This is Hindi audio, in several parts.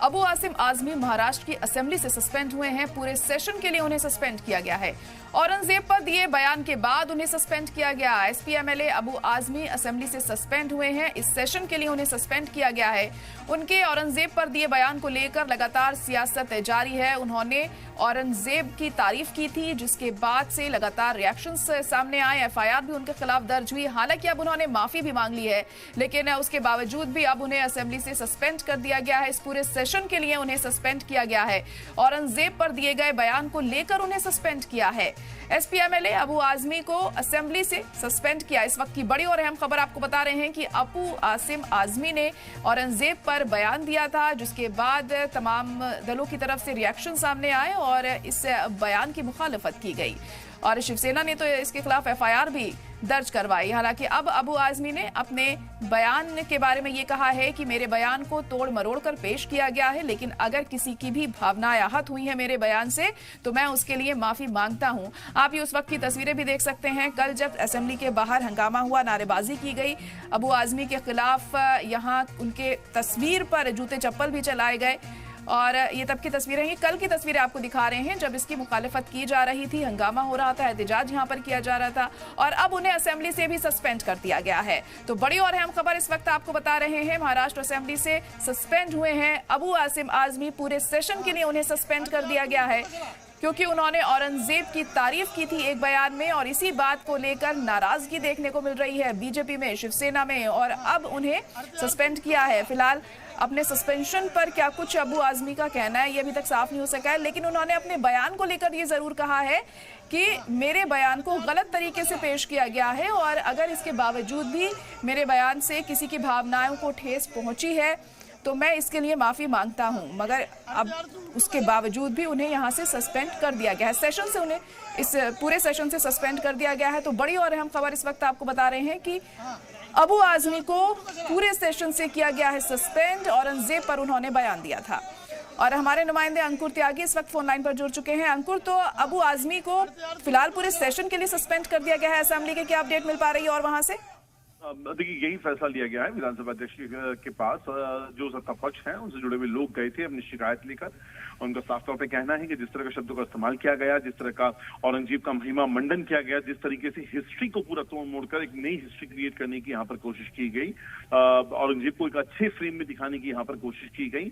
अबू आसिम आजमी महाराष्ट्र की असेंबली से सस्पेंड हुए हैं। पूरे सेशन के लिए उन्हें सस्पेंड किया गया है। औरंगजेब पर दिए बयान के बाद उन्हें सस्पेंड किया गया। SP MLA Abu Azmi assembly से सस्पेंड हुए हैं। इस सेशन के लिए उन्हें सस्पेंड किया गया है। उनके औरंगजेब पर दिए बयान को लेकर लगातार सियासत जारी है। उन्होंने औरंगजेब की तारीफ की थी, जिसके बाद से लगातार रिएक्शंस सामने आए। एफआईआर भी उनके खिलाफ दर्ज हुई। हालांकि अब उन्होंने माफी भी मांग ली है, लेकिन उसके बावजूद भी अब उन्हें असेंबली से सस्पेंड कर दिया गया है। इस पूरे सेशन के लिए उन्हें सस्पेंड किया गया है। औरंगजेब पर दिए गए बयान को लेकर उन्हें सस्पेंड किया है। एसपी एमएलए अबू आजमी को असेंबली से सस्पेंड किया। इस वक्त की बड़ी और अहम खबर आपको बता रहे हैं कि अबू आसिम आजमी ने औरंगजेब पर बयान दिया था, जिसके बाद तमाम दलों की तरफ से रिएक्शन सामने आए और इस बयान की मुखालफत की गई और शिवसेना ने तो इसके खिलाफ एफआईआर भी दर्ज करवाई। हालांकि अब अबू आजमी ने अपने बयान के बारे में ये कहा है कि मेरे बयान को तोड़ मरोड़ कर पेश किया गया है, लेकिन अगर किसी की भी भावनाएं आहत हुई है मेरे बयान से तो मैं उसके लिए माफी मांगता हूं। आप ये उस वक्त की तस्वीरें भी देख सकते हैं। कल जब असेंबली के बाहर हंगामा हुआ, नारेबाजी की गई, अबू आजमी के खिलाफ यहाँ उनके तस्वीर पर जूते चप्पल भी चलाए गए और ये तब की तस्वीरें हैं। कल की तस्वीरें आपको दिखा रहे हैं जब इसकी मुखालिफत की जा रही थी, हंगामा हो रहा था, एहतजाज यहाँ पर किया जा रहा था और अब उन्हें असेंबली से भी सस्पेंड कर दिया गया है। तो बड़ी और अहम खबर इस वक्त आपको बता रहे हैं। महाराष्ट्र असेंबली से सस्पेंड हुए हैं अबू आसिम आजमी। पूरे सेशन के लिए उन्हें सस्पेंड कर दिया गया है क्योंकि उन्होंने औरंगजेब की तारीफ की थी एक बयान में और इसी बात को लेकर नाराजगी देखने को मिल रही है बीजेपी में, शिवसेना में, और अब उन्हें सस्पेंड किया है। फिलहाल अपने सस्पेंशन पर क्या कुछ अबू आजमी का कहना है ये अभी तक साफ नहीं हो सका है, लेकिन उन्होंने अपने बयान को लेकर ये जरूर कहा है कि मेरे बयान को गलत तरीके से पेश किया गया है और अगर इसके बावजूद भी मेरे बयान से किसी की भावनाओं को ठेस पहुंची है तो मैं इसके लिए माफी मांगता हूं। मगर अब उसके बावजूद भी उन्हें यहां से सस्पेंड कर दिया गया है। सेशन से उन्हें इस पूरे सेशन से सस्पेंड कर दिया गया है। तो बड़ी और अहम खबर इस वक्त आपको बता रहे हैं कि अबू आजमी को पूरे सेशन से किया गया है सस्पेंड। औरंगजेब पर उन्होंने बयान दिया था और हमारे नुमाइंदे अंकुर त्यागी इस वक्त फोन लाइन पर जुड़ चुके हैं। अंकुर, तो अबू आजमी को फिलहाल पूरे सेशन के लिए सस्पेंड कर दिया गया है असेंबली के, क्या अपडेट मिल पा रही है और वहां से? देखिए, यही फैसला लिया गया है। विधानसभा अध्यक्ष के पास जो सत्ता पक्ष है उनसे जुड़े हुए लोग गए थे अपनी शिकायत लेकर। उनका साफ तौर पे कहना है कि जिस तरह का शब्दों का इस्तेमाल किया गया, जिस तरह का औरंगजेब का महिमा मंडन किया गया, जिस तरीके से हिस्ट्री को पूरा तोड़ मोड़कर एक नई हिस्ट्री क्रिएट करने की यहाँ पर कोशिश की गई, औरंगजेब को एक अच्छे फ्रेम में दिखाने की यहाँ पर कोशिश की गई,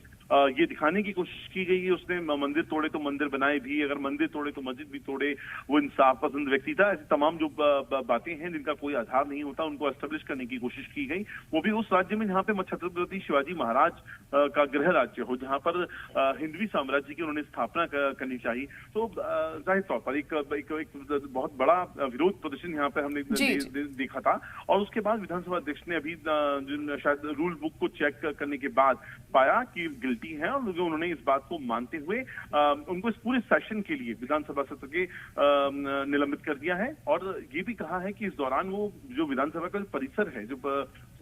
ये दिखाने की कोशिश की गई उसने मंदिर तोड़े तो मंदिर बनाए भी, अगर मंदिर तोड़े तो मस्जिद भी तोड़े, वो इंसाफ पसंद व्यक्ति था। ऐसी तमाम जो बातें हैं जिनका कोई आधार नहीं होता उनको एस्टेब्लिश करने की कोशिश की गई, वो भी उस राज्य में जहाँ पे छत्रपति शिवाजी महाराज का गृह राज्य हो, जहाँ पर हिंदवी साम्राज्य की उन्होंने स्थापना करनी चाहिए। तो जाहिर तौर पर एक बहुत बड़ा विरोध प्रदर्शन यहाँ पर हमने देखा था और उसके बाद विधानसभा अध्यक्ष ने अभी शायद रूल बुक को चेक करने के बाद पाया कि गिल्टी है और उन्होंने इस बात को मानते हुए उनको इस पूरे सेशन के लिए विधानसभा सत्र के निलंबित कर दिया है और ये भी कहा है कि इस दौरान वो जो विधानसभा का परिसर है, जो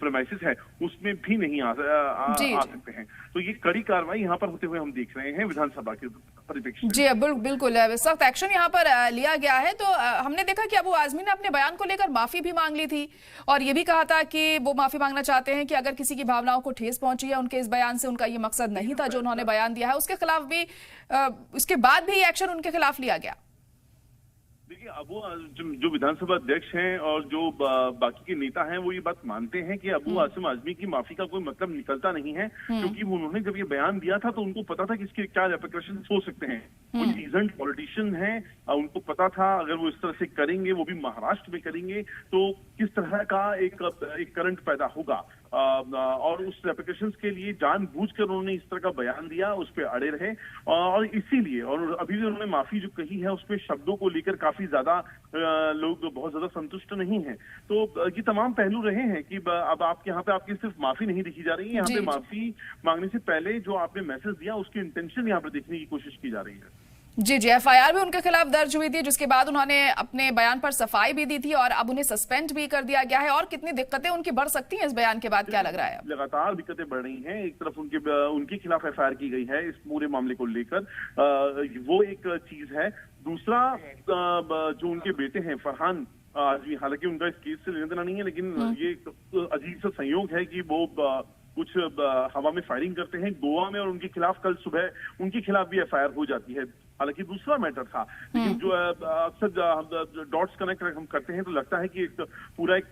प्रेमाइसिस है, उसमें भी नहीं आ सकते हैं। तो ये कड़ी कार्रवाई यहाँ पर होते हुए हम देख रहे हैं विधानसभा के परिप्रेक्ष्य में। जी बिल्कुल, सख्त एक्शन यहाँ पर लिया गया है। तो हमने देखा कि अबू आजमी ने अपने बयान को लेकर माफी भी मांग ली थी और ये भी कहा था कि वो माफी मांगना चाहते हैं कि अगर किसी की भावनाओं को ठेस पहुंची है उनके इस बयान से, उनका ये मकसद नहीं था जो उन्होंने बयान दिया है, उसके खिलाफ भी उसके बाद भी एक्शन उनके खिलाफ लिया गया। देखिए, अबू जो विधानसभा अध्यक्ष हैं और जो बाकी के नेता हैं वो ये बात मानते हैं कि अबू आसिम आजमी की माफी का कोई मतलब निकलता नहीं है, क्योंकि उन्होंने जब ये बयान दिया था तो उनको पता था कि इसके क्या रेपरकशंस हो सकते हैं। वो सीजन्ड पॉलिटिशियन हैं, उनको पता था अगर वो इस तरह से करेंगे, वो भी महाराष्ट्र में करेंगे, तो किस तरह का एक करंट पैदा होगा और उस रेपरकशंस के लिए जानबूझकर उन्होंने इस तरह का बयान दिया, उस पर अड़े रहे और इसीलिए, और अभी भी उन्होंने माफी जो कही है उसमें शब्दों को लेकर काफी ज्यादा लोग बहुत ज्यादा संतुष्ट नहीं हैं। तो ये तमाम पहलू रहे हैं कि अब आपके यहाँ पे आपकी सिर्फ माफी नहीं देखी जा रही है, यहाँ पे माफी मांगने से पहले जो आपने मैसेज दिया उसकी इंटेंशन यहाँ पे देखने की कोशिश की जा रही है। जी एफआईआर भी उनके खिलाफ दर्ज हुई थी, जिसके बाद उन्होंने अपने बयान पर सफाई भी दी थी और अब उन्हें सस्पेंड भी कर दिया गया है। और कितनी दिक्कतें उनकी बढ़ सकती हैं इस बयान के बाद, क्या लग रहा है? लगातार दिक्कतें बढ़ रही हैं। एक तरफ उनके खिलाफ एफआईआर की गई है इस पूरे मामले को लेकर, वो एक चीज है। दूसरा, जो उनके बेटे हैं फरहान आजमी, हालांकि उनका इस केस से लेना देना नहीं है, लेकिन ये अजीब सा संयोग है कि वो कुछ हवा में फायरिंग करते हैं गोवा में, और उनके खिलाफ कल सुबह उनके खिलाफ भी एफआईआर हो जाती है। हालांकि दूसरा मैटर था, लेकिन जो अक्सर डॉट्स कनेक्ट हम करते हैं तो लगता है कि एक पूरा एक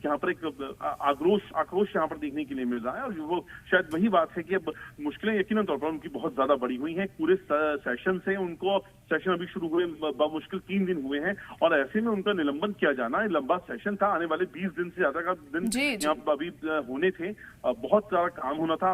यहाँ पर एक आक्रोश यहाँ पर देखने के लिए मिल रहा है, और वो शायद वही बात है कि अब मुश्किलें यकीनन तौर पर उनकी बहुत ज्यादा बढ़ी हुई हैं। पूरे सेशन से उनको, सेशन अभी शुरू हुए मुश्किल 3 दिन हुए हैं, और ऐसे में उनका निलंबन किया जाना, लंबा सेशन था, आने वाले 20 दिन से ज्यादा का दिन यहाँ अभी होने थे, बहुत सारा काम होना था,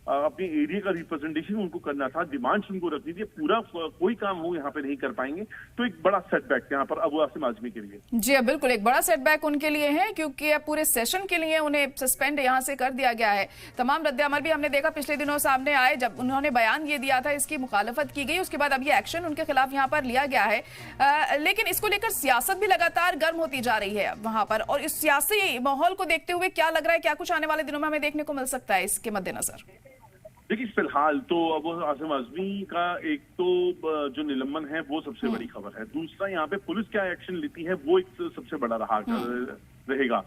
अपनी एरिया का रिप्रेजेंटेशन उनको करना था, डिमांड्स उनको रखनी थी, पूरा कोई काम वो यहाँ पे नहीं कर पाएंगे, तो एक बड़ा सेटबैक यहाँ पर अबू आसिम आजमी के लिए। जी बिल्कुल, एक बड़ा सेटबैक उनके लिए है, क्योंकि पूरे सेशन के लिए उन्हें सस्पेंड यहाँ से कर दिया गया है। तमाम रद्द-ए-अमल भी हमने देखा पिछले दिनों सामने आए, जब उन्होंने बयान ये दिया था, इसकी मुखालफत की गई, उसके बाद अब ये एक्शन उनके खिलाफ यहाँ पर लिया गया है। लेकिन इसको लेकर सियासत भी लगातार गर्म होती जा रही है वहां पर, और इस सियासी माहौल को देखते हुए क्या लग रहा है, क्या कुछ आने वाले दिनों में हमें देखने को मिल सकता है इसके मद्देनजर? देखिए, फिलहाल तो अब आसिम आजमी का एक तो जो निलंबन है वो सबसे बड़ी खबर है, दूसरा यहाँ पे पुलिस क्या एक्शन लेती है वो एक सबसे बड़ा रहेगा।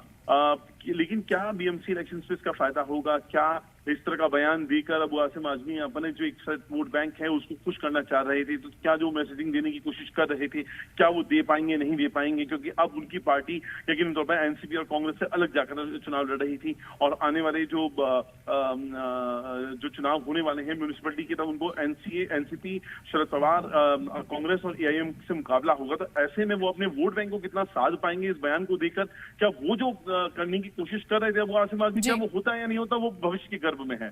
लेकिन क्या बीएमसी इलेक्शन पे इसका फायदा होगा? क्या इस तरह का बयान देकर अबू आसिम आजमी अपने जो एक वोट बैंक है उसको खुश करना चाह रहे थे, तो क्या जो मैसेजिंग देने की कोशिश कर रहे थे, क्या वो दे पाएंगे, नहीं दे पाएंगे? क्योंकि अब उनकी पार्टी यकीन तौर पर एनसीपी और कांग्रेस से अलग जाकर चुनाव लड़ रही थी, और आने वाले जो चुनाव होने वाले हैं म्यूनिसिपैलिटी के, तब उनको एनसीपी, शरद पवार, कांग्रेस और एआईएम से मुकाबला होगा। तो ऐसे में वो अपने वोट बैंक को कितना साध पाएंगे इस बयान को देकर? क्या वो जो करने की कोशिश कर रहे थे अबू आसिम आजमी, क्या वो होता है या नहीं होता, वो भविष्य के गर्भ में है।